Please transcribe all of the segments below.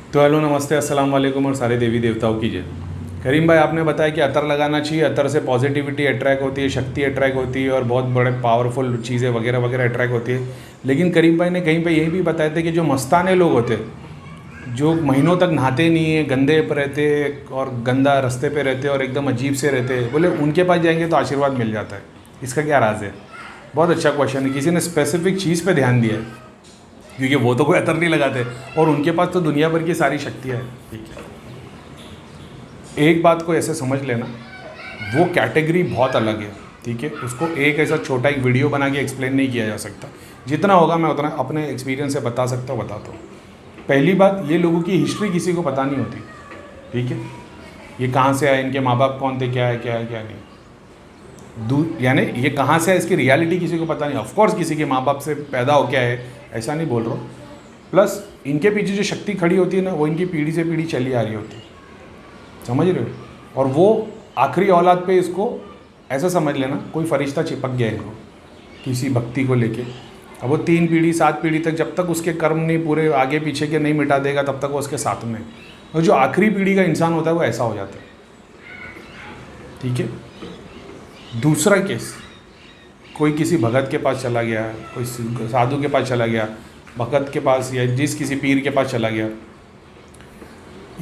तो हेलो, नमस्ते, अस्सलाम वालेकुम और सारे देवी देवताओं की जय। करीम भाई, आपने बताया कि अतर लगाना चाहिए, अतर से पॉजिटिविटी अट्रैक्ट होती है, शक्ति अट्रैक्ट होती है और बहुत बड़े पावरफुल चीज़ें वगैरह वगैरह अट्रैक्ट होती है। लेकिन करीम भाई ने कहीं पे यही भी बताया था कि जो मस्ताने लोग होते हैं, जो महीनों तक नहाते नहीं है, गंदे पे रहते और गंदा रास्ते पे रहते और एकदम अजीब से रहते, बोले उनके पास जाएंगे तो आशीर्वाद मिल जाता है। इसका क्या राज है? बहुत अच्छा क्वेश्चन है। किसी ने स्पेसिफिक चीज़ पे ध्यान दिया है, क्योंकि वो तो कोई अतर नहीं लगाते और उनके पास तो दुनिया भर की सारी शक्तियाँ हैं। ठीक है, एक बात को ऐसे समझ लेना, वो कैटेगरी बहुत अलग है। ठीक है, उसको एक ऐसा छोटा एक वीडियो बना के एक्सप्लेन नहीं किया जा सकता। जितना होगा मैं उतना अपने एक्सपीरियंस से बता सकता हूँ, बताता हूँ। पहली बात, ये लोगों की हिस्ट्री किसी को पता नहीं होती। ठीक है, ये कहाँ से आए, इनके माँ बाप कौन थे, क्या है क्या है क्या नहीं, यानी ये कहाँ से है, इसकी रियलिटी किसी को पता नहीं। ऑफकोर्स किसी के माँ बाप से पैदा हो क्या है, ऐसा नहीं बोल रहा हूँ। प्लस इनके पीछे जो शक्ति खड़ी होती है ना, वो इनकी पीढ़ी से पीढ़ी चली आ रही होती है, समझ रहे हो। और वो आखिरी औलाद पे इसको ऐसा समझ लेना, कोई फरिश्ता चिपक गया इनको किसी भक्ति को लेके। अब वो 3 पीढ़ी 7 पीढ़ी तक, जब तक उसके कर्म नहीं पूरे आगे पीछे के नहीं मिटा देगा, तब तक वो उसके साथ में। और जो आखिरी पीढ़ी का इंसान होता है वो ऐसा हो जाता है। ठीक है, दूसरा केस, कोई किसी भगत के पास चला गया, कोई साधु के पास चला गया, भगत के पास या किसी पीर के पास चला गया।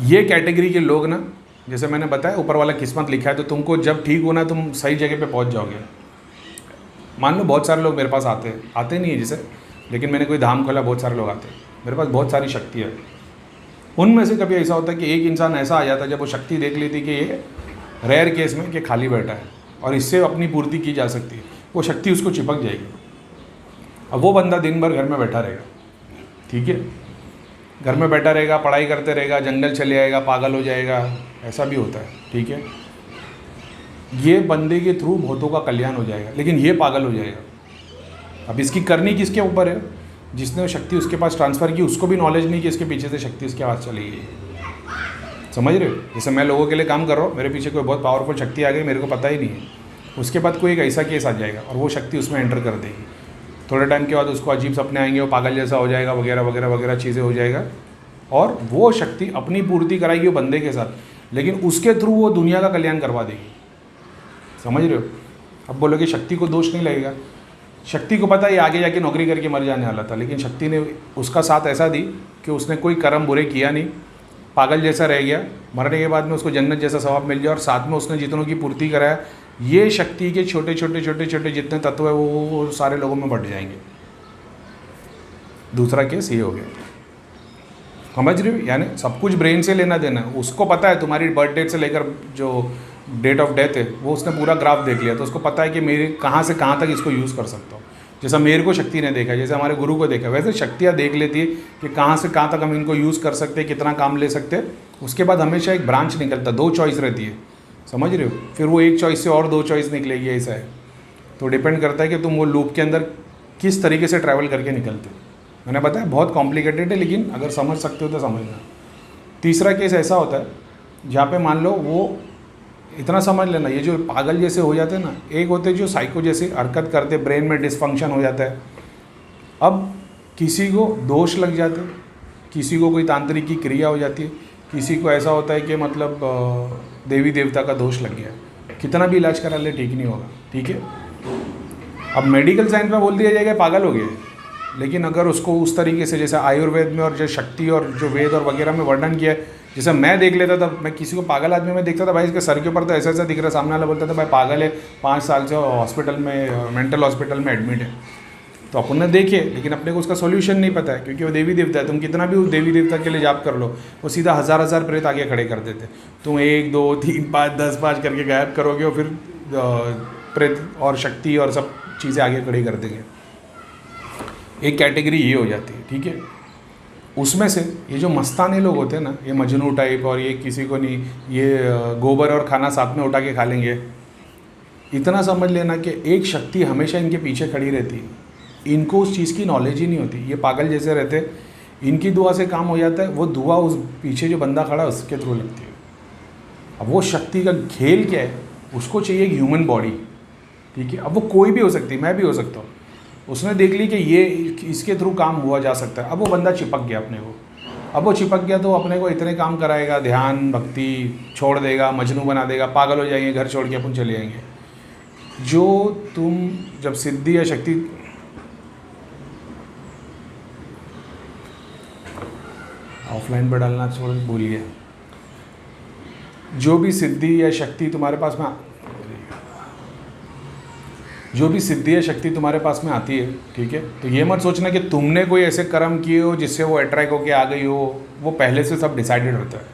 ये कैटेगरी के लोग ना, जैसे मैंने बताया, ऊपर वाला किस्मत लिखा है, तो तुमको जब ठीक होना तुम सही जगह पे पहुंच जाओगे। मान लो बहुत सारे लोग मेरे पास आते नहीं है जैसे, लेकिन मैंने कोई धाम खोला, बहुत सारे लोग आते हैं, मेरे पास बहुत सारी शक्ति है। उनमें से कभी ऐसा होता है कि एक इंसान ऐसा आ जाता है, जब वो शक्ति देख लेती कि ये रेयर केस में कि खाली बैठा है और इससे अपनी पूर्ति की जा सकती है, वो शक्ति उसको चिपक जाएगी। अब वो बंदा दिन भर घर में बैठा रहेगा। ठीक है, घर में बैठा रहेगा, पढ़ाई करते रहेगा, जंगल चले जाएगा, पागल हो जाएगा, ऐसा भी होता है। ठीक है, ये बंदे के थ्रू बहुतों का कल्याण हो जाएगा, लेकिन ये पागल हो जाएगा। अब इसकी करनी किसके ऊपर है? जिसने शक्ति उसके पास ट्रांसफ़र की, उसको भी नॉलेज नहीं कि इसके पीछे से शक्ति उसके पास चली गई। समझ रहे हो? जैसे मैं लोगों के लिए काम कर रहा हूँ, मेरे पीछे कोई बहुत पावरफुल शक्ति आ गई, मेरे को पता ही नहीं है। उसके बाद कोई एक ऐसा केस आ जाएगा और वो शक्ति उसमें एंटर कर देगी। थोड़े टाइम के बाद उसको अजीब सपने आएंगे, वो पागल जैसा हो जाएगा, वगैरह वगैरह वगैरह चीज़ें हो जाएगा। और वो शक्ति अपनी पूर्ति कराएगी वो बंदे के साथ, लेकिन उसके थ्रू वो दुनिया का कल्याण करवा देगी। समझ रहे हो? अब बोलोगे शक्ति को दोष नहीं लगेगा। शक्ति को पता है ये आगे जाके नौकरी करके मर जाने वाला था, लेकिन शक्ति ने उसका साथ ऐसा दी कि उसने कोई कर्म बुरे किया नहीं, पागल जैसा रह गया, मरने के बाद में उसको जन्नत जैसा सवाब मिल गया और साथ में उसने जितनों की पूर्ति कराया। ये शक्ति के छोटे छोटे छोटे छोटे जितने तत्व है वो सारे लोगों में बढ़ जाएंगे। दूसरा केस ये हो गया। समझ रहे हो? यानी सब कुछ ब्रेन से लेना देना है। उसको पता है तुम्हारी बर्थ डेट से लेकर जो डेट ऑफ डेथ है, वो उसने पूरा ग्राफ देख लिया, तो उसको पता है कि मेरे कहाँ से कहाँ तक इसको यूज़ कर सकता हूँ। जैसा मेरे को शक्ति ने देखा, जैसे हमारे गुरु को देखा, वैसे शक्तियाँ देख लेती है कि कहाँ से कहाँ तक हम इनको यूज़ कर सकते हैं, कितना काम ले सकते हैं। उसके बाद हमेशा एक ब्रांच निकलता, 2 चॉइस रहती है। समझ रहे हो? फिर वो एक चॉइस से और 2 चॉइस निकलेगी, ऐसा है। तो डिपेंड करता है कि तुम वो लूप के अंदर किस तरीके से ट्रैवल करके निकलते हो। मैंने बताया बहुत कॉम्प्लिकेटेड है, लेकिन अगर समझ सकते हो तो समझना। तीसरा केस ऐसा होता है जहाँ पे मान लो वो इतना समझ लेना, ये जो पागल जैसे हो जाते हैं ना, एक होते जो साइको जैसे हरकत करते, ब्रेन में डिसफंक्शन हो जाता है। अब किसी को दोष लग जाते, किसी को कोई तांत्रिक की क्रिया हो जाती है, किसी को ऐसा होता है कि मतलब देवी देवता का दोष लग गया, कितना भी इलाज करा ले ठीक नहीं होगा। ठीक है, अब मेडिकल साइंस में बोल दिया जाएगा पागल हो गए, लेकिन अगर उसको उस तरीके से जैसे आयुर्वेद में और जो शक्ति और जो वेद और वगैरह में वर्णन किया है, जैसे मैं देख लेता था, मैं किसी को पागल आदमी में देखता था, भाई इसके सर के ऊपर तो ऐसा ऐसा दिख रहा है, सामने वाला बोलता था भाई पागल है, 5 साल से हॉस्पिटल में, मेंटल हॉस्पिटल में एडमिट है। तो अपन ने देखे, लेकिन अपने को उसका सोल्यूशन नहीं पता है, क्योंकि वो देवी देवता है। तुम कितना भी उस देवी देवता के लिए जाप कर लो, वो सीधा हज़ार प्रेत आगे खड़े कर देते। तुम 1 2 3 5 10 5 करके गायब करोगे और फिर प्रेत और शक्ति और सब चीज़ें आगे खड़ी कर देंगे। एक कैटेगरी ये हो जाती है। ठीक है, उसमें से ये जो मस्ताने लोग होते हैं ना, ये मजनू टाइप, और ये किसी को नहीं, ये गोबर और खाना साथ में उठा के खा लेंगे। इतना समझ लेना कि एक शक्ति हमेशा इनके पीछे खड़ी रहती है, इनको उस चीज़ की नॉलेज ही नहीं होती। ये पागल जैसे रहते, इनकी दुआ से काम हो जाता है, वो दुआ उस पीछे जो बंदा खड़ा है उसके थ्रू लगती है। अब वो शक्ति का खेल क्या है, उसको चाहिए एक ह्यूमन बॉडी। ठीक है, अब वो कोई भी हो सकती है, मैं भी हो सकता हूँ। उसने देख ली कि ये इसके थ्रू काम हुआ जा सकता है, अब वो बंदा चिपक गया अपने को। अब वो चिपक गया तो अपने को इतने काम कराएगा, ध्यान भक्ति छोड़ देगा, मजनू बना देगा, पागल हो जाएंगे, घर छोड़ के अपन चले जाएंगे। जो तुम जब सिद्धि या शक्ति, ऑफलाइन पर डालना छोड़ भूल गया, जो भी सिद्धि या शक्ति तुम्हारे पास में आती है, ठीक है, तो ये मत सोचना कि तुमने कोई ऐसे कर्म किए हो जिससे वो अट्रैक्ट होके आ गई हो। वो पहले से सब डिसाइडेड होता है,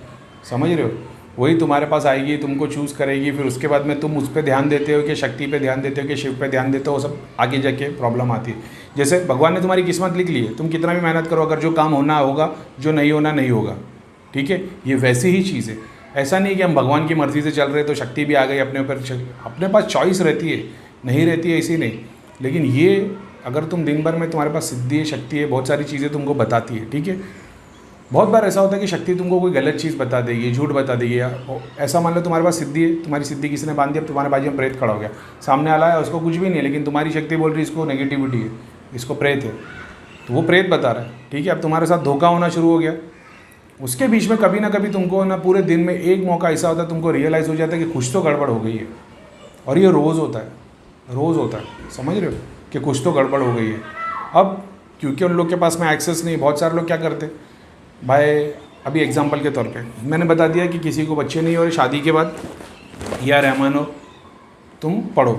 समझ रहे हो। वही तुम्हारे पास आएगी, तुमको चूज़ करेगी, फिर उसके बाद में तुम उस पर ध्यान देते हो कि शक्ति पे ध्यान देते हो कि शिव पे ध्यान देते हो, वो सब आगे जाके प्रॉब्लम आती है। जैसे भगवान ने तुम्हारी किस्मत लिख ली है, तुम कितना भी मेहनत करो, अगर जो काम होना होगा, जो नहीं होना नहीं होगा, ठीक है। ये वैसी ही चीज़ है। ऐसा नहीं कि हम भगवान की मर्ज़ी से चल रहे तो शक्ति भी आ गई अपने ऊपर, अपने पास चॉइस रहती है, नहीं रहती है ऐसी नहीं। लेकिन ये अगर तुम दिन भर में तुम्हारे पास सिद्धि है, शक्ति है, बहुत सारी चीज़ें तुमको बताती है, ठीक है। बहुत बार ऐसा होता है कि शक्ति तुमको कोई गलत चीज़ बता देगी, झूठ बता देगी। ऐसा मान लो तुम्हारे पास सिद्धि है, तुम्हारी सिद्धि किसी ने बांध दी, अब तुम्हारे बाजू में प्रेत खड़ा हो गया, सामने वाला है उसको कुछ भी नहीं है, लेकिन तुम्हारी शक्ति बोल रही है इसको नेगेटिविटी है, इसको प्रेत है, तो वो प्रेत बता रहा है, ठीक है। अब तुम्हारे साथ धोखा होना शुरू हो गया। उसके बीच में कभी ना कभी तुमको ना पूरे दिन में एक मौका ऐसा होता है, तुमको रियलाइज़ हो जाता है कि कुछ तो गड़बड़ हो गई है। और ये रोज़ होता है, रोज़ होता है, समझ रहे हो, कि कुछ तो गड़बड़ हो गई है। अब क्योंकि उन लोग के पास में एक्सेस नहीं, बहुत सारे लोग क्या करते भाई, अभी एग्जांपल के तौर पे मैंने बता दिया कि किसी को बच्चे नहीं हो रहे, शादी के बाद या रहमान हो, तुम पढ़ो।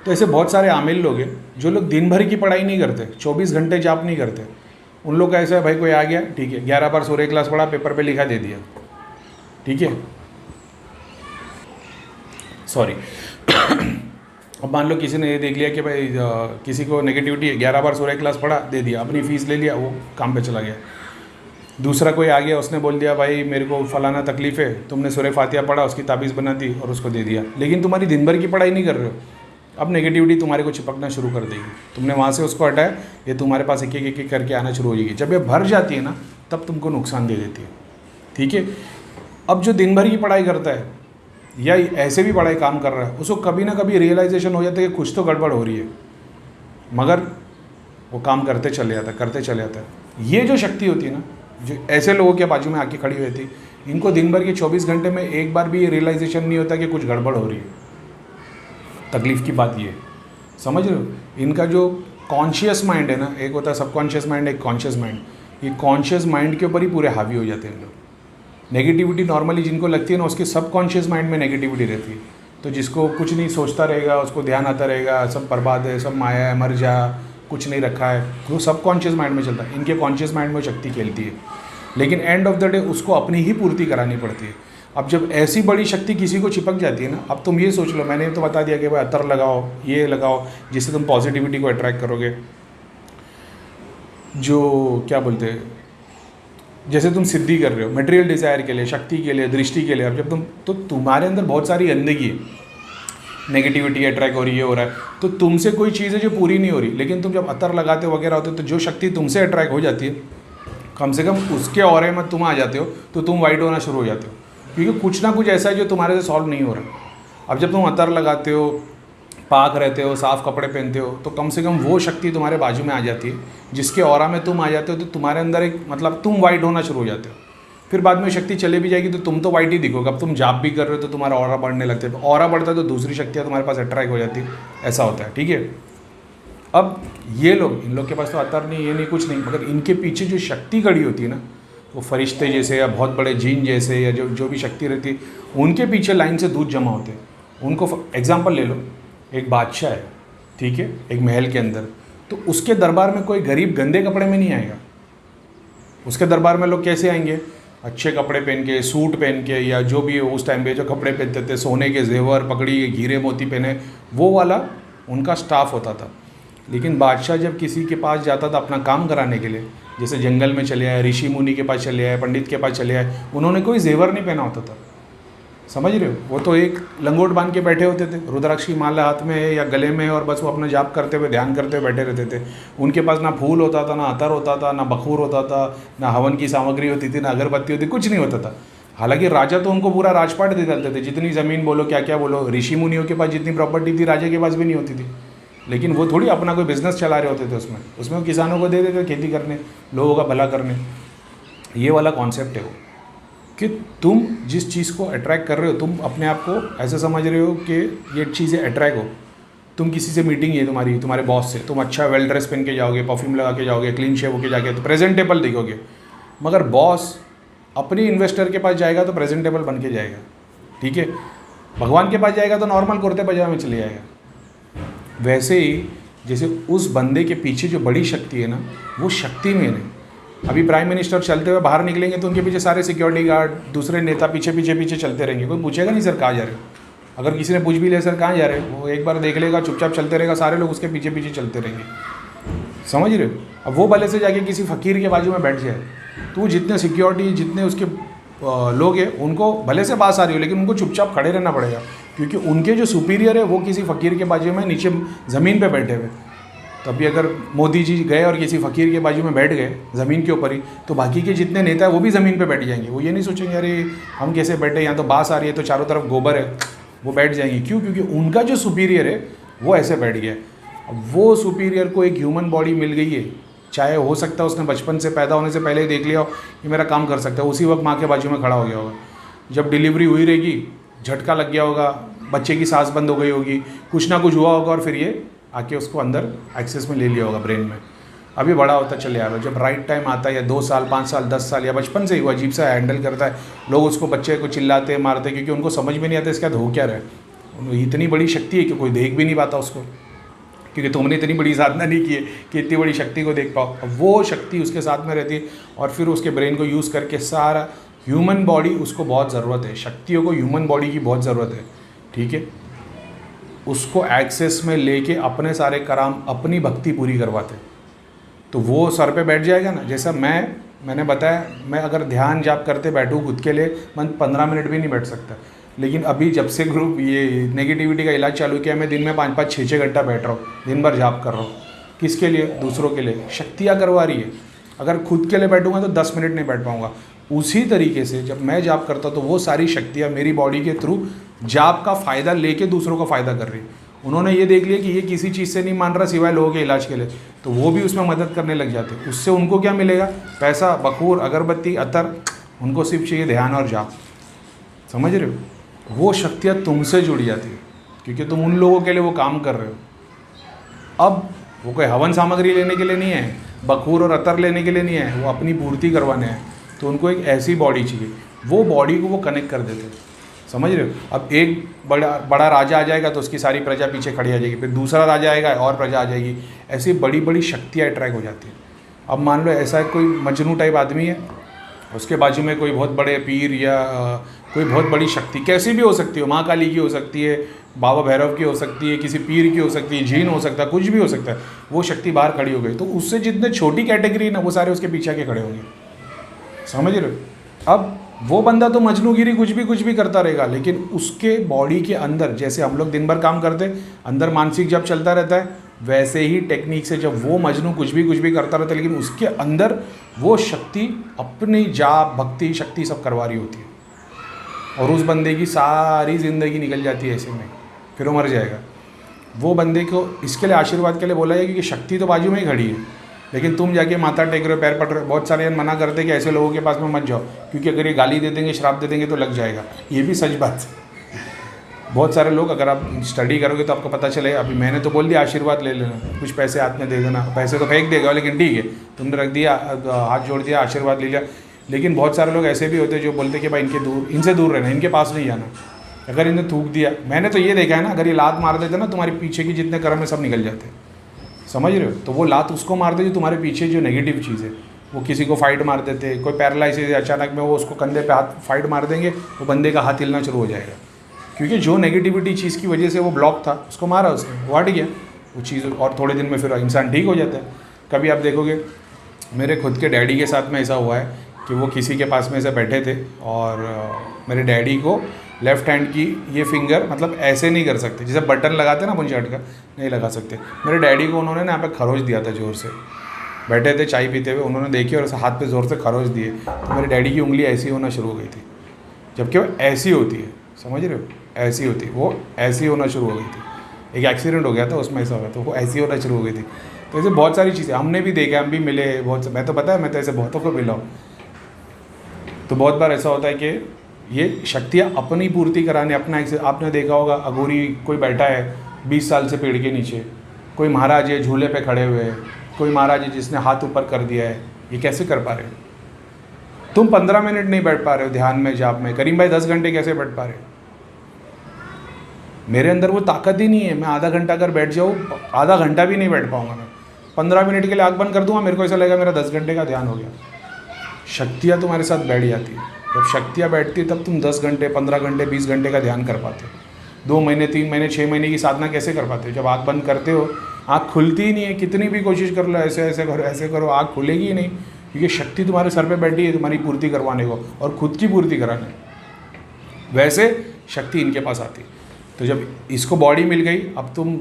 तो ऐसे बहुत सारे आमिल लोग हैं जो लोग दिन भर की पढ़ाई नहीं करते, 24 घंटे जाप नहीं करते। उन लोग का ऐसा है, भाई कोई आ गया, ठीक है, 11 बार सूर्य क्लास पढ़ा, पेपर पे लिखा, दे दिया, ठीक है, सॉरी। अब मान लो किसी ने ये देख लिया कि भाई किसी को नेगेटिविटी है, 11 बार सूर्य क्लास पढ़ा, दे दिया, अपनी फ़ीस ले लिया, वो काम पे चला गया। दूसरा कोई आ गया, उसने बोल दिया भाई मेरे को फलाना तकलीफ़ है, तुमने सूर्य फातिहा पढ़ा, उसकी ताबीज़ बना दी और उसको दे दिया। लेकिन तुम्हारी दिन भर की पढ़ाई नहीं कर रहे हो, अब नेगेटिविटी तुम्हारे को चिपकना शुरू कर देगी। तुमने वहाँ से उसको हटाया, ये तुम्हारे पास एक एक करके आना शुरू हो जाएगी। जब ये भर जाती है ना, तब तुमको नुकसान दे देती है, ठीक है। अब जो दिन भर की पढ़ाई करता है या ऐसे भी पढ़ाई काम कर रहा है, उसको कभी ना कभी रियलाइजेशन हो जाता है कि कुछ तो गड़बड़ हो रही है, मगर वो काम करते चले जाता है। ये जो शक्ति होती है ना, जो ऐसे लोगों के बाजू में आके खड़ी हुई थी, इनको दिन भर के 24 घंटे में एक बार भी ये रियलाइजेशन नहीं होता कि कुछ गड़बड़ हो रही है। तकलीफ़ की बात ये है, समझ रहे हो। इनका जो कॉन्शियस माइंड है ना, एक होता है सबकॉन्शियस माइंड, एक कॉन्शियस माइंड, ये कॉन्शियस माइंड के ऊपर ही पूरे हावी हो जाते हैं लोग। नेगेटिविटी नॉर्मली जिनको लगती है ना, उसके सबकॉन्शियस माइंड में नेगेटिविटी रहती है। तो जिसको कुछ नहीं सोचता रहेगा, उसको ध्यान आता रहेगा, सब बर्बाद है, सब माया है, मर जा, कुछ नहीं रखा है, वो सबकॉन्शियस माइंड में चलता है। इनके कॉन्शियस माइंड में शक्ति खेलती है, लेकिन एंड ऑफ द डे उसको अपनी ही पूर्ति करानी पड़ती है। अब जब ऐसी बड़ी शक्ति किसी को चिपक जाती है ना, अब तुम ये सोच लो, मैंने तो बता दिया कि भाई अतर लगाओ, ये लगाओ, जिससे तुम पॉजिटिविटी को अट्रैक्ट करोगे। जो क्या बोलते हैं, जैसे तुम सिद्धि कर रहे हो मटेरियल डिज़ायर के लिए, शक्ति के लिए, दृष्टि के लिए, अब जब तुम, तो तुम्हारे अंदर बहुत सारी गंदगी है, नेगेटिविटी अट्रैक्ट हो रही है, तो तुमसे कोई चीज़ है जो पूरी नहीं हो रही। लेकिन तुम जब अतर लगाते हो वगैरह होते हो, तो जो शक्ति तुमसे अट्रैक्ट हो जाती है, कम से कम उसके ऑरे में तुम आ जाते हो, तो तुम वाइट होना शुरू हो जाते हो, क्योंकि कुछ ना कुछ ऐसा है जो तुम्हारे से सॉल्व नहीं हो रहा। अब जब तुम अतर लगाते हो, पाक रहते हो, साफ़ कपड़े पहनते हो, तो कम से कम वो शक्ति तुम्हारे बाजू में आ जाती है, जिसके ऑरा में तुम आ जाते हो, तो तुम्हारे अंदर एक मतलब तुम वाइट होना शुरू हो जाते हो। फिर बाद में शक्ति चले भी जाएगी तो तुम तो वाइट ही दिखोगे। अब तुम जाप भी कर रहे हो तो तुम्हारा ऑरा बढ़ने लगता है, ऑरा बढ़ता है तो दूसरी शक्तियाँ तुम्हारे पास अट्रैक्ट हो जाती है, ऐसा होता है, ठीक है। अब ये लोग, इन लोग के पास तो अतर नहीं, ये नहीं, कुछ नहीं, मगर इनके पीछे जो शक्ति खड़ी होती है ना, वो फरिश्ते जैसे या बहुत बड़े जीन जैसे या जो भी शक्ति रहती है, उनके पीछे लाइन से दूध जमा होते हैं। उनको एग्जाम्पल ले लो, एक बादशाह है, ठीक है, एक महल के अंदर, तो उसके दरबार में कोई गरीब गंदे कपड़े में नहीं आएगा। उसके दरबार में लोग कैसे आएंगे, अच्छे कपड़े पहन के, सूट पहन के, या जो भी उस टाइम पे जो कपड़े पहनते थे, सोने के जेवर, पगड़ी, हीरे मोती पहने, वो वाला उनका स्टाफ होता था। लेकिन बादशाह जब किसी के पास जाता था अपना काम कराने के लिए, जैसे जंगल में चले आए, ऋषि मुनि के पास चले आए, पंडित के पास चले आए, उन्होंने कोई जेवर नहीं पहना होता था, समझ रहे हो। वो तो एक लंगोट बांध के बैठे होते थे, रुद्राक्ष की माला हाथ में है या गले में है, और बस वो अपना जाप करते हुए, ध्यान करते हुए बैठे रहते थे। उनके पास ना फूल होता था, ना अतर होता था, ना बखूर होता था, ना हवन की सामग्री होती थी, ना अगरबत्ती होती, कुछ नहीं होता था। हालांकि राजा तो उनको पूरा राजपाट दे देते थे, जितनी ज़मीन बोलो, क्या क्या बोलो, ऋषि मुनियों के पास जितनी प्रॉपर्टी थी राजा के पास भी नहीं होती थी। लेकिन वो थोड़ी अपना कोई बिजनेस चला रहे होते थे, उसमें वो किसानों को दे देते खेती करने, लोगों का भला करने। ये वाला कॉन्सेप्ट है वो, कि तुम जिस चीज़ को अट्रैक्ट कर रहे हो, तुम अपने आप को ऐसे समझ रहे हो कि ये चीज़ें अट्रैक्ट हो। तुम किसी से मीटिंग है तुम्हारे बॉस से, तुम अच्छा वेल ड्रेस पहन के जाओगे, परफ्यूम लगा के जाओगे, क्लीन शेव होके जाके तो प्रेजेंटेबल दिखोगे। मगर बॉस अपनी इन्वेस्टर के पास जाएगा तो प्रेजेंटेबल बन के जाएगा, ठीक है। भगवान के पास जाएगा तो नॉर्मल कुर्ते पजामे में चले जाएगा। वैसे ही जैसे उस बंदे के पीछे जो बड़ी शक्ति है ना, वो शक्ति में है। अभी प्राइम मिनिस्टर चलते हुए बाहर निकलेंगे तो उनके पीछे सारे सिक्योरिटी गार्ड, दूसरे नेता पीछे पीछे पीछे चलते रहेंगे। कोई पूछेगा नहीं सर कहाँ जा रहे हो। अगर किसी ने पूछ भी लिया सर कहाँ जा रहे हो, वो एक बार देख लेगा, चुपचाप चलते रहेगा, सारे लोग उसके पीछे पीछे चलते रहेंगे। समझ रहे हो। अब वो भले से जाके किसी फ़कीर के बाजू में बैठ जाए तो जितने सिक्योरिटी, जितने उसके लोग हैं, उनको भले से बात आ रही हो लेकिन उनको चुपचाप खड़े रहना पड़ेगा, क्योंकि उनके जो सुपीरियर है वो किसी फ़कीर के बाजू में नीचे ज़मीन पे बैठे हुए। तो अभी अगर मोदी जी गए और किसी फ़कीर के बाजू में बैठ गए ज़मीन के ऊपर ही, तो बाकी के जितने नेता है वो भी ज़मीन पे बैठ जाएंगे। वो ये नहीं सोचेंगे अरे हम कैसे बैठे, यहाँ तो बास आ रही है तो चारों तरफ गोबर है, वो बैठ जाएंगे। क्यों? क्योंकि उनका जो सुपीरियर है वो ऐसे बैठ गया। अब वो सुपीरियर को एक ह्यूमन बॉडी मिल गई है, चाहे हो सकता है उसने बचपन से, पैदा होने से पहले ही देख लिया हो कि मेरा काम कर सकता है, उसी वक्त माँ के बाजू में खड़ा हो गया होगा। जब डिलीवरी हुई रहेगी, झटका लग गया होगा, बच्चे की सांस बंद हो गई होगी, कुछ ना कुछ हुआ होगा और फिर ये आके उसको अंदर एक्सेस में ले लिया होगा ब्रेन में। अभी बड़ा होता चले आ रहा है, जब राइट टाइम आता है, या 2 साल 5 साल 10 साल या बचपन से ही वो अजीब सा हैंडल करता है, लोग उसको, बच्चे को चिल्लाते मारते हैं, क्योंकि उनको समझ में नहीं आता इसका हो क्या रहे। इतनी बड़ी शक्ति है कि कोई देख भी नहीं पाता उसको, क्योंकि तुमने इतनी बड़ी साधना नहीं की है कि इतनी बड़ी शक्ति को देख पाओ। अब वो शक्ति उसके साथ में रहती है और फिर उसके ब्रेन को यूज़ करके सारा ह्यूमन बॉडी, उसको बहुत ज़रूरत है, शक्तियों को ह्यूमन बॉडी की बहुत ज़रूरत है, ठीक है। उसको एक्सेस में लेके अपने सारे काम, अपनी भक्ति पूरी करवाते, तो वो सर पे बैठ जाएगा ना। जैसा मैंने बताया, मैं अगर ध्यान जाप करते बैठूँ खुद के लिए, मैं 15 मिनट भी नहीं बैठ सकता। लेकिन अभी जब से ग्रुप ये नेगेटिविटी का इलाज चालू किया, मैं दिन में 5-5 6-6 घंटा बैठ रहा हूँ, दिन भर जाप कर रहा हूँ। किसके लिए? दूसरों के लिए। शक्तियाँ करवा रही है। अगर खुद के लिए बैठूंगा तो 10 मिनट नहीं बैठ पाऊंगा। उसी तरीके से जब मैं जाप करता तो वो सारी शक्तियाँ मेरी बॉडी के थ्रू जाप का फ़ायदा लेके दूसरों का फ़ायदा कर रही है। उन्होंने ये देख लिया कि ये किसी चीज़ से नहीं मान रहा सिवाय लोगों के इलाज के लिए, तो वो भी उसमें मदद करने लग जाते। उससे उनको क्या मिलेगा? पैसा, बखूर, अगरबत्ती, अतर। उनको सिर्फ चाहिए ध्यान और जाप। समझ रहे हो? वो शक्तियाँ तुमसे जुड़ी जाती है क्योंकि तुम उन लोगों के लिए वो काम कर रहे हो। अब वो कोई हवन सामग्री लेने के लिए नहीं है, बखूर और अतर लेने के लिए नहीं है, वो अपनी पूर्ति करवाने हैं। तो उनको एक ऐसी बॉडी चाहिए, वो बॉडी को वो कनेक्ट कर देते हैं। समझ रहे हो? अब एक बड़ा राजा आ जाएगा तो उसकी सारी प्रजा पीछे खड़ी आ जाएगी, फिर दूसरा राजा आएगा और प्रजा आ जाएगी। ऐसी बड़ी बड़ी शक्तियाँ अट्रैक्ट हो जाती हैं। अब मान लो ऐसा कोई मजनू टाइप आदमी है, उसके बाजू में कोई बहुत बड़े पीर या कोई बहुत बड़ी शक्ति, कैसी भी हो सकती है, माँ काली की हो सकती है, बाबा भैरव की हो सकती है, किसी पीर की हो सकती है, जीन हो सकता है, कुछ भी हो सकता है। वो शक्ति बाहर खड़ी हो गई तो उससे जितने छोटी कैटेगरी है ना, वो सारे उसके पीछे के खड़े होंगे। समझ रहे हो? अब वो बंदा तो मजनूगिरी कुछ भी करता रहेगा, लेकिन उसके बॉडी के अंदर, जैसे हम लोग दिन भर काम करते अंदर मानसिक जब चलता रहता है, वैसे ही टेक्निक से जब वो मजनू कुछ भी करता रहता है, लेकिन उसके अंदर वो शक्ति अपनी जाप, भक्ति, शक्ति सब करवा रही होती है, और उस बंदे की सारी ज़िंदगी निकल जाती है ऐसे में, फिर वो मर जाएगा। वो बंदे को इसके लिए आशीर्वाद के लिए बोला है क्योंकि शक्ति तो बाजू में ही खड़ी है, लेकिन तुम जाके माथा टेक रहे हो, पैर पड़ रहे हो। बहुत सारे जन मना करते हैं कि ऐसे लोगों के पास में मत जाओ, क्योंकि अगर ये गाली दे देंगे, श्राप दे देंगे तो लग जाएगा। ये भी सच बात है। बहुत सारे लोग, अगर आप स्टडी करोगे तो आपको पता चले। अभी मैंने तो बोल दिया आशीर्वाद ले लेना, कुछ पैसे हाथ में दे देना, पैसे तो फेंक देगा, लेकिन ठीक है तुमने रख दिया, हाथ जोड़ दिया, आशीर्वाद ले लिया। लेकिन बहुत सारे लोग ऐसे भी होते हैं जो बोलते हैं कि भाई इनसे दूर रहना, इनके पास नहीं जाना। अगर इन्हें थूक दिया, मैंने तो ये देखा है ना, अगर ये लात मार देते ना, तुम्हारे पीछे की जितने कर्म है सब निकल जाते हैं। समझ रहे हो? तो वो लात उसको मारते जो तुम्हारे पीछे जो नेगेटिव चीज़ है। वो किसी को फाइट मार देते, कोई पैरालाइसिस है अचानक में, वो उसको कंधे पे हाथ फाइट मार देंगे, वो बंदे का हाथ हिलना शुरू हो जाएगा, क्योंकि जो नेगेटिविटी चीज़ की वजह से वो ब्लॉक था, उसको मारा उसने, वो हट गया वो चीज़, और थोड़े दिन में फिर इंसान ठीक हो जाता है। कभी आप देखोगे, मेरे खुद के डैडी के साथ में ऐसा हुआ है कि वो किसी के पास में ऐसे बैठे थे, और मेरे डैडी को लेफ़्ट हैंड की ये फिंगर, मतलब ऐसे नहीं कर सकते, जैसे बटन लगाते ना अपन शर्ट का, नहीं लगा सकते। मेरे डैडी को उन्होंने ना यहाँ पे खरोच दिया था जोर से, बैठे थे चाय पीते हुए, उन्होंने देखी और हाथ पे ज़ोर से खरोच दिए, तो मेरे डैडी की उंगली ऐसी होना शुरू हो गई थी, जबकि वो ऐसी होती है। समझ रहे हो? ऐसी होती, वो ऐसी होना शुरू हो गई थी। एक एक्सीडेंट हो गया था, उसमें ऐसा हुआ, तो वो ऐसी होना शुरू हो गई थी। तो ऐसे बहुत सारी चीज़ें हमने भी देखा, हम भी मिले बहुत, मैं तो पता है, मैं तो ऐसे बहुतों को मिला हूँ। तो बहुत बार ऐसा होता है कि ये शक्तियाँ अपनी पूर्ति कराने अपना आपने देखा होगा, अघोरी कोई बैठा है 20 साल से पेड़ के नीचे, कोई महाराज है झूले पे खड़े हुए हैं, कोई महाराज है जिसने हाथ ऊपर कर दिया है, ये कैसे कर पा रहे हो? तुम 15 मिनट नहीं बैठ पा रहे हो ध्यान में, जाप में, करीम भाई 10 घंटे कैसे बैठ पा रहे हो? मेरे अंदर वो ताकत ही नहीं है। मैं आधा घंटा अगर बैठ जाऊँ, आधा घंटा भी नहीं बैठ पाऊँगा मैं। 15 मिनट के लिए आँख बंद कर दूँगा, मेरे को ऐसा लगेगा मेरा 10 घंटे का ध्यान हो गया। शक्तियाँ तुम्हारे साथ बैठ जाती है। जब शक्तियाँ बैठती है तब तुम 10 घंटे, 15 घंटे, 20 घंटे का ध्यान कर पाते हो। 2 महीने, 3 महीने, 6 महीने की साधना कैसे कर पाते हो? जब आँख बंद करते हो, आँख खुलती ही नहीं है। कितनी भी कोशिश कर लो, ऐसे ऐसे करो, आँख खुलेगी ही नहीं, क्योंकि शक्ति तुम्हारे सर पे बैठी है तुम्हारी पूर्ति करवाने को और खुद की पूर्ति कराने। वैसे शक्ति इनके पास आती। तो जब इसको बॉडी मिल गई, अब तुम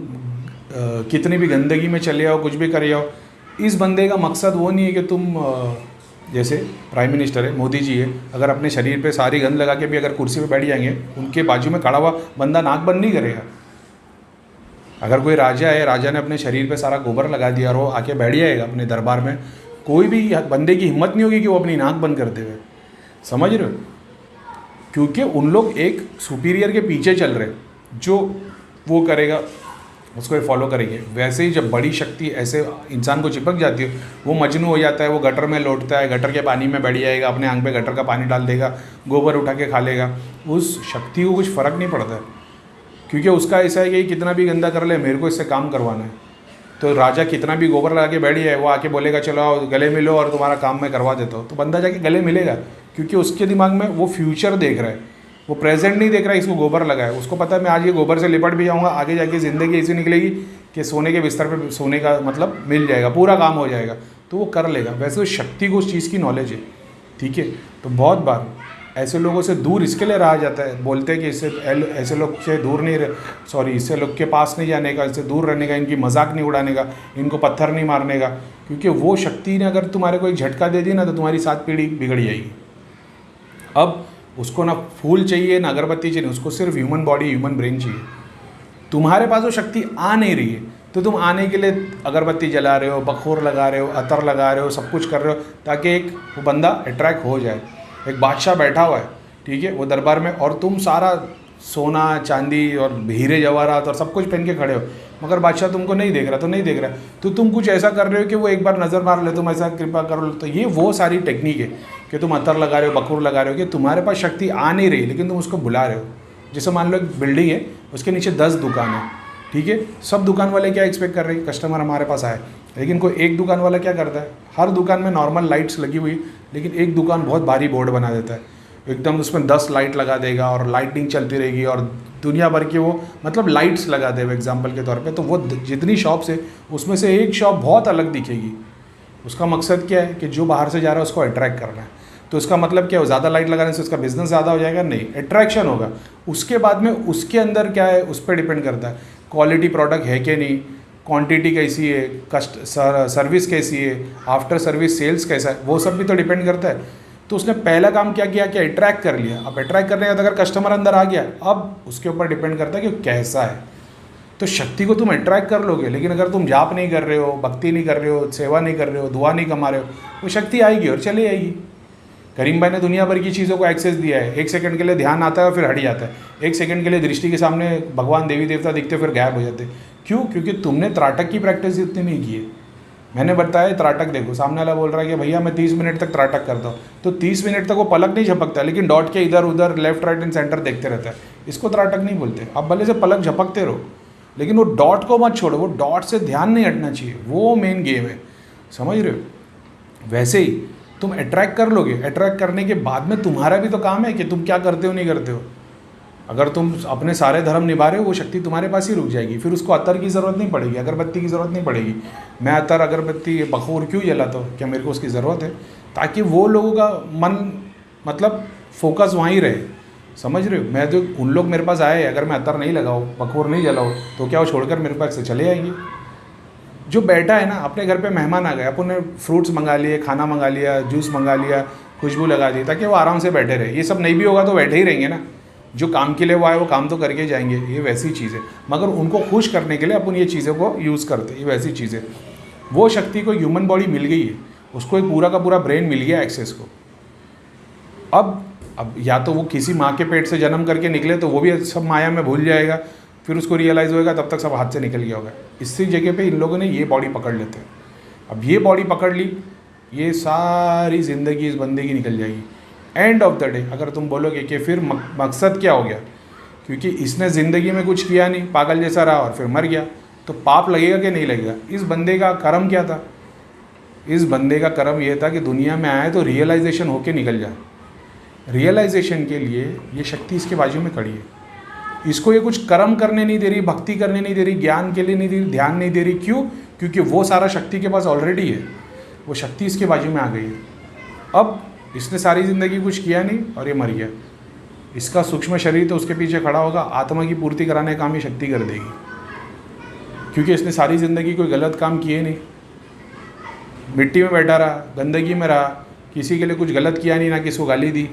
कितनी भी गंदगी में चले आओ, कुछ भी कर जाओ, इस बंदे का मकसद वो नहीं है कि तुम जैसे प्राइम मिनिस्टर है, मोदी जी है, अगर अपने शरीर पे सारी गंद लगा के भी अगर कुर्सी पे बैठ जाएंगे, उनके बाजू में खड़ा हुआ बंदा नाक बंद नहीं करेगा। अगर कोई राजा है, राजा ने अपने शरीर पे सारा गोबर लगा दिया और वो आके बैठ जाएगा अपने दरबार में, कोई भी बंदे की हिम्मत नहीं होगी कि वो अपनी नाक बंद करते हुए। समझ रहे हो? क्योंकि उन लोग एक सुपीरियर के पीछे चल रहे, जो वो करेगा उसको फॉलो करेंगे। वैसे ही जब बड़ी शक्ति ऐसे इंसान को चिपक जाती है, वो मजनू हो जाता है, वो गटर में लौटता है, गटर के पानी में बैठ जाएगा, अपने आंख पे गटर का पानी डाल देगा, गोबर उठा के खा लेगा। उस शक्ति को कुछ फ़र्क नहीं पड़ता है, क्योंकि उसका ऐसा है कि कितना भी गंदा कर ले, मेरे को इससे काम करवाना है। तो राजा कितना भी गोबर लगा के बैठ जाए, वो आके बोलेगा चलो आओ गले मिलो और तुम्हारा काम मैं करवा देता हूँ, तो बंदा जाके गले मिलेगा, क्योंकि उसके दिमाग में वो फ्यूचर देख रहा है, वो प्रेजेंट नहीं देख रहा है। इसको गोबर लगा है, उसको पता है मैं आज ये गोबर से लिपट भी जाऊँगा, आगे जाके ज़िंदगी ऐसी निकलेगी कि सोने के बिस्तर पे सोने का मतलब मिल जाएगा, पूरा काम हो जाएगा, तो वो कर लेगा। वैसे उस शक्ति को उस चीज़ की नॉलेज है, ठीक है। तो बहुत बार ऐसे लोगों से दूर इसके लिए रहा जाता है, बोलते हैं कि इससे ऐसे लोग से दूर नहीं इससे लोग के पास नहीं जाने का, इससे दूर रहने का, इनकी मजाक नहीं उड़ाने का, इनको पत्थर नहीं मारने का, क्योंकि वो शक्ति ने अगर तुम्हारे को एक झटका दे दी ना, तो तुम्हारी 7 पीढ़ी बिगड़ जाएगी। अब उसको ना फूल चाहिए ना अगरबत्ती चाहिए, उसको सिर्फ ह्यूमन बॉडी, ह्यूमन ब्रेन चाहिए। तुम्हारे पास वो शक्ति आ नहीं रही है, तो तुम आने के लिए अगरबत्ती जला रहे हो, बखोर लगा रहे हो, अतर लगा रहे हो, सब कुछ कर रहे हो, ताकि एक वो बंदा अट्रैक्ट हो जाए। एक बादशाह बैठा हुआ है, ठीक है, वो दरबार में, और तुम सारा सोना चांदी और हीरे जवाहरात और सब कुछ पहन के खड़े हो, मगर बादशाह तुमको नहीं देख रहा, तो नहीं देख रहा, तो तुम कुछ ऐसा कर रहे हो कि वो एक बार नज़र मार ले, तुम ऐसा कृपा कर लो। तो ये वो सारी टेक्निक है कि तुम अतर लगा रहे हो, बखूर लगा रहे हो, कि तुम्हारे पास शक्ति आ नहीं रही, लेकिन तुम उसको बुला रहे हो। जैसे मान लो एक बिल्डिंग है, उसके नीचे 10 दुकान है, ठीक है, सब दुकान वाले क्या एक्सपेक्ट कर रहे हैं, कस्टमर हमारे पास आए, लेकिन कोई एक दुकान वाला क्या करता है, हर दुकान में नॉर्मल लाइट्स लगी हुई, लेकिन एक दुकान बहुत भारी बोर्ड बना देता है, एकदम उसमें 10 लाइट लगा देगा और लाइटिंग चलती रहेगी और दुनिया भर की वो मतलब लाइट्स लगा देगा एग्जाम्पल के तौर पे। तो वो जितनी शॉप्स है उसमें से एक शॉप बहुत अलग दिखेगी। उसका मकसद क्या है कि जो बाहर से जा रहा है उसको अट्रैक्ट करना है। तो इसका मतलब क्या है, ज़्यादा लाइट लगाने से उसका बिजनेस ज़्यादा हो जाएगा? नहीं, अट्रैक्शन होगा। उसके बाद में उसके अंदर क्या है उस पर डिपेंड करता है, क्वालिटी प्रोडक्ट है कि नहीं, क्वांटिटी कैसी है, सर्विस कैसी है, आफ्टर सर्विस सेल्स कैसा है, वो सब भी तो डिपेंड करता है। तो उसने पहला काम क्या किया कि अट्रैक्ट कर लिया। अब अट्रैक्ट करने के बाद अगर कस्टमर अंदर आ गया, अब उसके ऊपर डिपेंड करता है कि कैसा है। तो शक्ति को तुम अट्रैक्ट कर लोगे, लेकिन अगर तुम जाप नहीं कर रहे हो, भक्ति नहीं कर रहे हो, सेवा नहीं कर रहे हो, दुआ नहीं कमा रहे हो, वो शक्ति आएगी और चली आएगी। करीम भाई ने दुनिया भर की चीज़ों को एक्सेस दिया है। 1 सेकंड के लिए ध्यान आता है और फिर हट जाता है। 1 सेकंड के लिए दृष्टि के सामने भगवान देवी देवता दिखते फिर गायब हो जाते। क्यों? क्योंकि तुमने त्राटक की प्रैक्टिस इतनी नहीं की है। मैंने बताया त्राटक देखो, सामने वाला बोल रहा है कि भैया मैं 30 मिनट तक त्राटक करता हूँ, तो 30 मिनट तक वो पलक नहीं झपकता, लेकिन डॉट के इधर उधर लेफ्ट राइट एंड सेंटर देखते रहता है। इसको त्राटक नहीं बोलते। आप भले से पलक झपकते रहो, लेकिन वो डॉट को मत छोड़ो, वो डॉट से ध्यान नहीं हटना चाहिए, वो मेन गेम है। समझ रहे हो? वैसे ही तुम अट्रैक्ट कर लोगे। अट्रैक्ट करने के बाद में तुम्हारा भी तो काम है कि तुम क्या करते हो नहीं करते हो। अगर तुम अपने सारे धर्म निभा रहे हो, वो शक्ति तुम्हारे पास ही रुक जाएगी। फिर उसको अतर की ज़रूरत नहीं पड़ेगी, अगरबत्ती की ज़रूरत नहीं पड़ेगी। मैं अतर अगरबत्ती बखूर क्यों जलाता हूँ? क्या मेरे को उसकी ज़रूरत है? ताकि वो लोगों का मन मतलब फोकस वहीं रहे। समझ रहे हो? मैं जो उन लोग मेरे पास आए, अगर मैं अतर नहीं लगाऊँ, बखूर नहीं जलाऊँ, तो क्या वो छोड़कर मेरे पास से चले आएंगे? जो बैठा है ना, अपने घर पे मेहमान आ गए, अपन ने फ्रूट्स मंगा लिए, खाना मंगा लिया, जूस मंगा लिया, खुशबू लगा दी, ताकि वो आराम से बैठे रहे। ये सब नहीं भी होगा तो बैठे ही रहेंगे ना। जो काम के लिए वो आए वो काम तो करके जाएंगे, ये वैसी चीज़ है। मगर उनको खुश करने के लिए अपन ये चीज़ों को यूज़ करते हैं, ये वैसी चीज़ें। वो शक्ति को ह्यूमन बॉडी मिल गई है, उसको एक पूरा का पूरा ब्रेन मिल गया एक्सेस को। अब या तो वो किसी माँ के पेट से जन्म करके निकले तो वो भी सब माया में भूल जाएगा, फिर उसको रियलाइज़ होएगा, तब तक सब हाथ से निकल गया होगा। इसी जगह पे इन लोगों ने ये बॉडी पकड़ लेते हैं। अब ये बॉडी पकड़ ली, ये सारी ज़िंदगी इस बंदे की निकल जाएगी। एंड ऑफ द डे अगर तुम बोलोगे कि फिर मकसद क्या हो गया, क्योंकि इसने ज़िंदगी में कुछ किया नहीं, पागल जैसा रहा और फिर मर गया, तो पाप लगेगा कि नहीं लगेगा? इस बंदे का कर्म क्या था? इस बंदे का कर्म ये था कि दुनिया में आए तो रियलाइजेशन होके निकल जाए। रियलाइजेशन के लिए ये शक्ति इसके बाजू में खड़ी है। इसको ये कुछ कर्म करने नहीं दे रही, भक्ति करने नहीं दे रही, ज्ञान के लिए नहीं दे रही, ध्यान नहीं दे रही। क्यों? क्योंकि वो सारा शक्ति के पास ऑलरेडी है, वो शक्ति इसके बाजू में आ गई है। अब इसने सारी ज़िंदगी कुछ किया नहीं और ये मर गया। इसका सूक्ष्म शरीर तो उसके पीछे खड़ा होगा, आत्मा की पूर्ति कराने का काम ये शक्ति कर देगी, क्योंकि इसने सारी ज़िंदगी कोई गलत काम किए नहीं। मिट्टी में बैठा रहा, गंदगी में रहा, किसी के लिए कुछ गलत किया नहीं, ना किसी को गाली दी।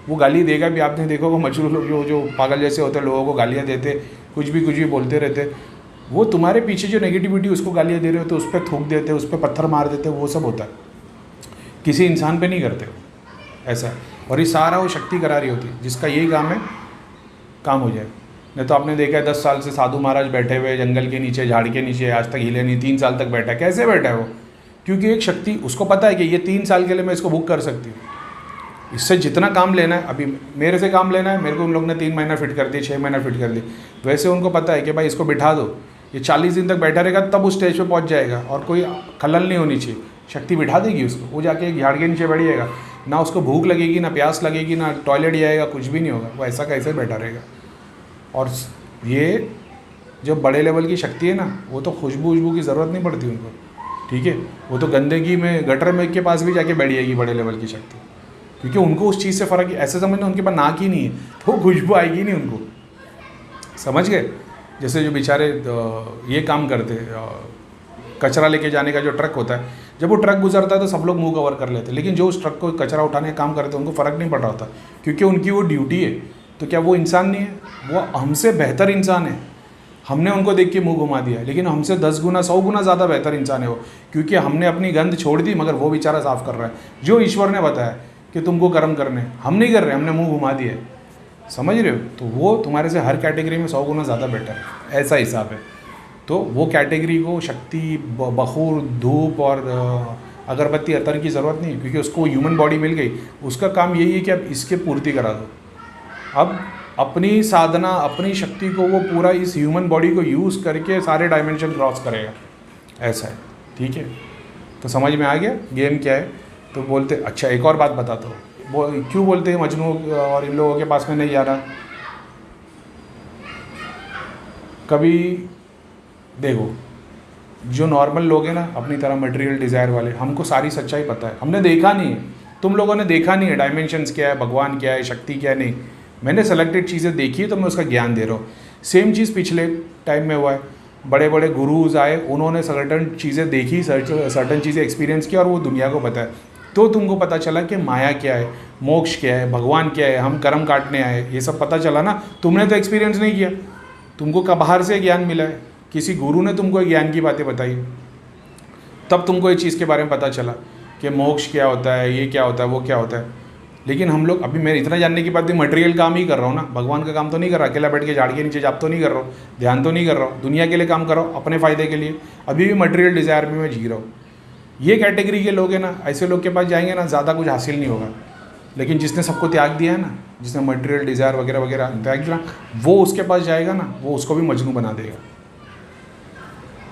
वो गाली देगा भी, आपने देखो वो मजरूह लोग जो पागल जैसे होते हैं, लोगों को गालियाँ देते, कुछ भी बोलते रहते। वो तुम्हारे पीछे जो नेगेटिविटी उसको गालियाँ दे रहे होते, उस पर थूक देते, उस पर पत्थर मार देते, वो सब होता है। किसी इंसान पे नहीं करते ऐसा। और ये सारा वो शक्ति करा रही होती है, जिसका यही काम है काम हो जाए। नहीं तो आपने देखा है 10 साल से साधु महाराज बैठे हुए जंगल के नीचे, झाड़ के नीचे, आज तक हिले नहीं, 3 साल तक बैठा है। कैसे बैठा है वो? क्योंकि एक शक्ति उसको पता है कि ये 3 साल के लिए मैं इसको बुक कर सकती हूँ। इससे जितना काम लेना है, अभी मेरे से काम लेना है, मेरे को उन लोग ने 3 महीना फिट कर दिया, 6 महीना फिट कर दिया। वैसे उनको पता है कि भाई इसको बिठा दो, ये 40 दिन तक बैठा रहेगा, तब उस स्टेज पे पहुंच जाएगा और कोई खलल नहीं होनी चाहिए। शक्ति बिठा देगी उसको, वो जाके एक झाड़ के नीचे बैठ जाएगा, ना उसको भूख लगेगी, ना प्यास लगेगी, ना टॉयलेट जाएगा, कुछ भी नहीं होगा, वो ऐसा कैसे बैठा रहेगा। और ये जो बड़े लेवल की शक्ति है ना, वो तो खुशबू की ज़रूरत नहीं पड़ती उनको, ठीक है। वो तो गंदगी में, गटर में के पास भी जाके बैठ जाएगी बड़े लेवल की शक्ति, क्योंकि उनको उस चीज़ से फ़र्क, ऐसे समझना उनके पास नाक ही नहीं है तो खुशबू आएगी नहीं उनको, समझ गए। जैसे जो बेचारे ये काम करते, कचरा लेके जाने का जो ट्रक होता है, जब वो ट्रक गुजरता है तो सब लोग मुंह कवर कर लेते हैं, लेकिन जो उस ट्रक को कचरा उठाने का काम करते हैं उनको फ़र्क नहीं पड़ रहा होता, क्योंकि उनकी वो ड्यूटी है। तो क्या वो इंसान नहीं है? वो हमसे बेहतर इंसान है। हमने उनको देख के मुंह घुमा दिया, लेकिन हमसे 10 गुना 100 गुना ज़्यादा बेहतर इंसान है वो, क्योंकि हमने अपनी गंद छोड़ दी, मगर वो बेचारा साफ कर रहा है। जो ईश्वर ने बताया कि तुमको कर्म करने, हम नहीं कर रहे, हमने मुंह घुमा दिया है, समझ रहे हो। तो वो तुम्हारे से हर कैटेगरी में 100 गुना ज़्यादा बेटर है, ऐसा हिसाब है। तो वो कैटेगरी को शक्ति, बखूर, धूप और अगरबत्ती, अतर की ज़रूरत नहीं है, क्योंकि उसको ह्यूमन बॉडी मिल गई। उसका काम यही है कि अब इसके पूर्ति करा दो। अब अपनी साधना, अपनी शक्ति को वो पूरा इस ह्यूमन बॉडी को यूज़ करके सारे डायमेंशन क्रॉस करेगा, ऐसा है, ठीक है। तो समझ में आ गया गेम क्या है। तो बोलते, अच्छा एक और बात बताता हूँ, वो क्यों बोलते हैं मजनू और इन लोगों के पास में नहीं जाना। कभी देखो, जो नॉर्मल लोग हैं ना, अपनी तरह मटेरियल डिज़ायर वाले, हमको सारी सच्चाई पता है, हमने देखा नहीं है, तुम लोगों ने देखा नहीं है डायमेंशंस क्या है, भगवान क्या है, शक्ति क्या है, नहीं। मैंने सेलेक्टेड चीज़ें देखी है तो मैं उसका ज्ञान दे रहा हूँ। सेम चीज़ पिछले टाइम में हुआ है, बड़े बड़े गुरुज आए, उन्होंने सर्टन चीज़ें देखी, सर्टन चीज़ें एक्सपीरियंस की और वो दुनिया को पता है। तो तुमको पता चला कि माया क्या है, मोक्ष क्या है, भगवान क्या है, हम कर्म काटने आए, ये सब पता चला ना। तुमने तो एक्सपीरियंस नहीं किया, तुमको बाहर से ज्ञान मिला है, किसी गुरु ने तुमको ज्ञान की बातें बताई, तब तुमको ये चीज़ के बारे में पता चला कि मोक्ष क्या होता है, ये क्या होता है, वो क्या होता है। लेकिन हम लोग, अभी मैं इतना जानने के बाद भी मटेरियल काम ही कर रहा हूँ ना, भगवान का काम तो नहीं कर रहा, अकेला बैठ के झाड़ के नीचे जाप तो नहीं कर रहा हूँ, ध्यान तो नहीं कर रहा हूँ, दुनिया के लिए काम कर रहा हूँ, अपने फ़ायदे के लिए। अभी भी मटेरियल डिज़ायर में मैं जी रहा हूँ। ये कैटेगरी के लोग हैं ना, ऐसे लोग के पास जाएंगे ना, ज़्यादा कुछ हासिल नहीं होगा। लेकिन जिसने सबको त्याग दिया है ना, जिसने मटेरियल डिज़ायर वगैरह वगैरह त्याग दिया, वो उसके पास जाएगा ना, वो उसको भी मजनू बना देगा।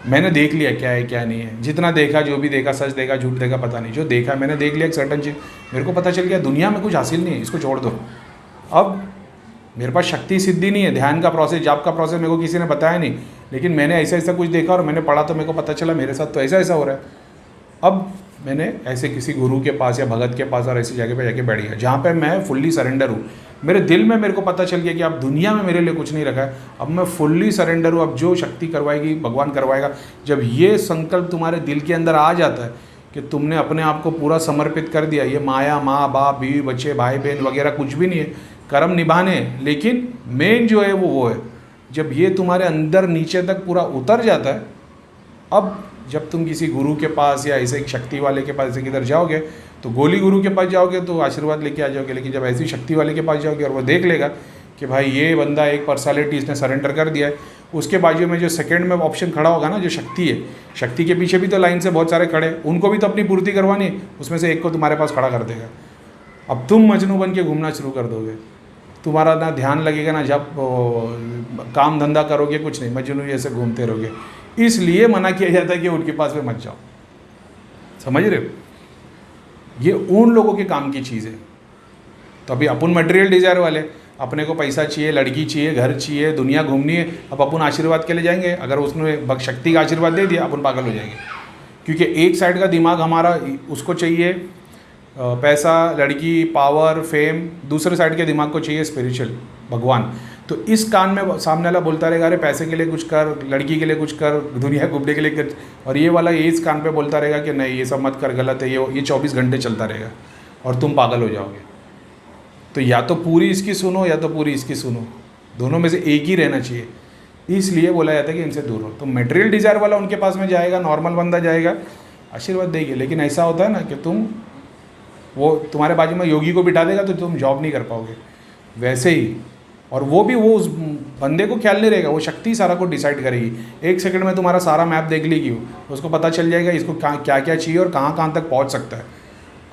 मैंने देख लिया क्या है क्या नहीं है, जितना देखा, जो भी देखा, सच देखा झूठ देखा पता नहीं, जो देखा मैंने देख लिया एक सर्टन चीज़, मेरे को पता चल गया दुनिया में कुछ हासिल नहीं है, इसको छोड़ दो। अब मेरे पास शक्ति सिद्धि नहीं है, ध्यान का प्रोसेस, जाप का प्रोसेस मेरे को किसी ने बताया नहीं, लेकिन मैंने ऐसा ऐसा कुछ देखा और मैंने पढ़ा तो मेरे को पता चला मेरे साथ तो ऐसा ऐसा हो रहा है। अब मैंने ऐसे किसी गुरु के पास या भगत के पास और ऐसी जगह पे जाके बैठ गया जहाँ पे मैं फुल्ली सरेंडर हूँ। मेरे दिल में मेरे को पता चल गया कि अब दुनिया में मेरे लिए कुछ नहीं रखा है, अब मैं फुल्ली सरेंडर हूँ। अब जो शक्ति करवाएगी भगवान करवाएगा। जब ये संकल्प तुम्हारे दिल के अंदर आ जाता है कि तुमने अपने आप को पूरा समर्पित कर दिया, ये माया, माँ बाप, बीवी बच्चे, भाई बहन वगैरह कुछ भी नहीं है, कर्म निभाने, लेकिन मेन जो है वो है जब ये तुम्हारे अंदर नीचे तक पूरा उतर जाता है। अब जब तुम किसी गुरु के पास या ऐसे एक शक्ति वाले के पास ऐसे किधर जाओगे तो गोली गुरु के पास जाओगे तो आशीर्वाद लेके आ जाओगे, लेकिन जब ऐसी शक्ति वाले के पास जाओगे और वो देख लेगा कि भाई ये बंदा एक पर्सनालिटी इसने सरेंडर कर दिया है, उसके बाजू में जो सेकंड में ऑप्शन खड़ा होगा ना, जो शक्ति है, शक्ति के पीछे भी तो लाइन से बहुत सारे खड़े, उनको भी तो अपनी पूर्ति करवानी है, उसमें से एक को तुम्हारे पास खड़ा कर देगा। अब तुम मजनू बन के घूमना शुरू कर दोगे, तुम्हारा ना ध्यान लगेगा ना जब काम धंधा करोगे, कुछ नहीं, मजनू जैसे घूमते रहोगे। इसलिए मना किया जाता है कि उनके पास में मत जाओ। समझ रहे हो? ये उन लोगों के काम की चीज़ है। तो अभी अपन मटेरियल डिज़ायर वाले, अपने को पैसा चाहिए, लड़की चाहिए, घर चाहिए, दुनिया घूमनी है, अब अपन आशीर्वाद के लिए जाएंगे, अगर उसने शक्ति का आशीर्वाद दे दिया अपन पागल हो जाएंगे। क्योंकि एक साइड का दिमाग हमारा उसको चाहिए पैसा, लड़की, पावर, फेम, दूसरे साइड के दिमाग को चाहिए स्पिरिचुअल, भगवान। तो इस कान में सामने वाला बोलता रहेगा अरे पैसे के लिए कुछ कर, लड़की के लिए कुछ कर, दुनिया घूमने के लिए कर, और ये वाला ये इस कान पे बोलता रहेगा कि नहीं ये सब मत कर, गलत है, ये 24 घंटे चलता रहेगा और तुम पागल हो जाओगे। तो या तो पूरी इसकी सुनो या तो पूरी इसकी सुनो, दोनों में से एक ही रहना चाहिए। इसलिए बोला जाता है कि इनसे दूर हो। तो मटेरियल डिज़ायर वाला उनके पास में जाएगा, नॉर्मल बंदा जाएगा, आशीर्वाद देगी, लेकिन ऐसा होता है ना कि वो तुम्हारे बाजू में योगी को बिठा देगा तो तुम जॉब नहीं कर पाओगे। वैसे ही, और वो भी वो उस बंदे को ख्याल नहीं रहेगा, वो शक्ति सारा को डिसाइड करेगी। एक सेकंड में तुम्हारा सारा मैप देख लेगी, उसको पता चल जाएगा इसको क्या क्या चाहिए और कहाँ कहाँ तक पहुँच सकता है।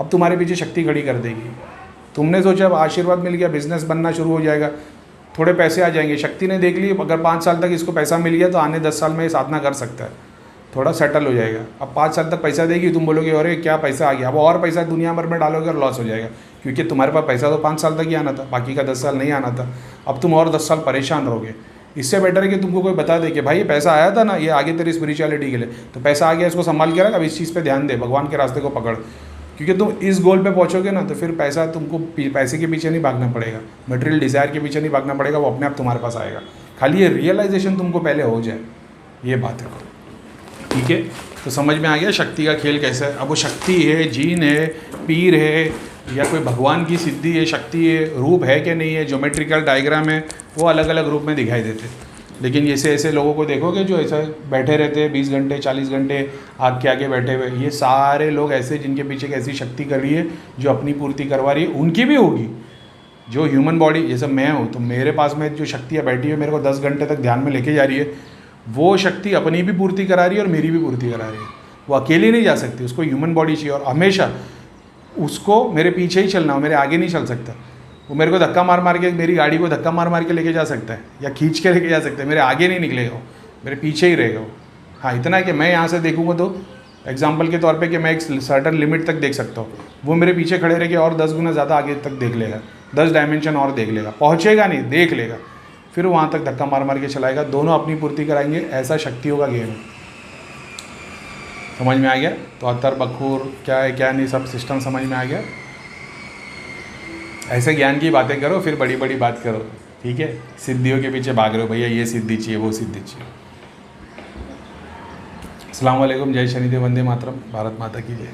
अब तुम्हारे पीछे शक्ति खड़ी कर देगी। तुमने सोचा अब आशीर्वाद मिल गया, बिजनेस बनना शुरू हो जाएगा, थोड़े पैसे आ जाएंगे, शक्ति ने देख ली अगर 5 साल तक इसको पैसा मिल गया तो आने 10 साल में ये साधना कर सकता है, थोड़ा सेटल हो जाएगा। अब 5 साल तक पैसा देगी, तुम बोलोगे अरे क्या पैसा आ गया, अब और पैसा दुनिया भर में डालोगे और लॉस हो जाएगा, क्योंकि तुम्हारे पास पैसा तो 5 साल तक ही आना था, बाकी का 10 साल नहीं आना था। अब तुम और 10 साल परेशान रहोगे। इससे बेटर है कि तुमको कोई बता दे कि भाई ये पैसा आया था ना, ये आगे तेरी स्पिरिचुअलिटी के लिए, तो पैसा आ गया, इसको संभाल के रख, अब इस चीज़ पे ध्यान दे, भगवान के रास्ते को पकड़। क्योंकि तुम इस गोल पे पहुंचोगे ना तो फिर पैसा तुमको पैसे के पीछे नहीं भागना पड़ेगा, मटेरियल डिज़ायर के पीछे नहीं भागना पड़ेगा, वो अपने आप तुम्हारे पास आएगा। खाली ये रियलाइजेशन तुमको पहले हो जाए, ये बात है। ठीक है, तो समझ में आ गया शक्ति का खेल कैसा है। अब वो शक्ति है, जीन है, पीर है, या कोई भगवान की सिद्धि है, शक्ति है, रूप है कि नहीं है, ज्योमेट्रिकल डायग्राम है, वो अलग अलग रूप में दिखाई देते। लेकिन ऐसे ऐसे लोगों को देखोगे जो ऐसा बैठे रहते हैं 20 घंटे 40 घंटे आग के आगे बैठे हुए, ये सारे लोग ऐसे जिनके पीछे एक ऐसी शक्ति कर रही है जो अपनी पूर्ति करवा रही है, उनकी भी होगी। जो ह्यूमन बॉडी, जैसे मैं हूँ तो मेरे पास में जो शक्तियाँ बैठी है, मेरे को 10 घंटे तक ध्यान में लेके जा रही है, वो शक्ति अपनी भी पूर्ति करा रही है और मेरी भी पूर्ति करा रही है। वो अकेली नहीं जा सकती, उसको ह्यूमन बॉडी चाहिए, और हमेशा उसको मेरे पीछे ही चलना हो, मेरे आगे नहीं चल सकता। वो मेरे को धक्का मार मार के, मेरी गाड़ी को धक्का मार मार के लेके जा सकता है या खींच के लेके जा सकता है, मेरे आगे नहीं निकलेगा वो, मेरे पीछे ही रहेगा वो। हाँ, इतना है कि मैं यहाँ से देखूँगा तो एग्जाम्पल के तौर पे कि मैं एक सर्टन लिमिट तक देख सकता हूँ, वो मेरे पीछे खड़े रह के और 10 गुना ज़्यादा आगे तक देख लेगा, 10 डायमेंशन और देख लेगा, पहुँचेगा नहीं, देख लेगा, फिर वहाँ तक धक्का मार मार के चलाएगा। दोनों अपनी पूर्ति कराएंगे, ऐसा शक्तियों का गेम है। समझ में आ गया? तो अतर बखूर क्या है क्या नहीं, सब सिस्टम समझ में आ गया। ऐसे ज्ञान की बातें करो, फिर बड़ी बड़ी बात करो। ठीक है, सिद्धियों के पीछे भाग रहे हो, भैया ये सिद्धि चाहिए, वो सिद्धि चाहिए। अस्सलाम वालेकुम, जय शनिदेव, वंदे मातरम, भारत माता की जय।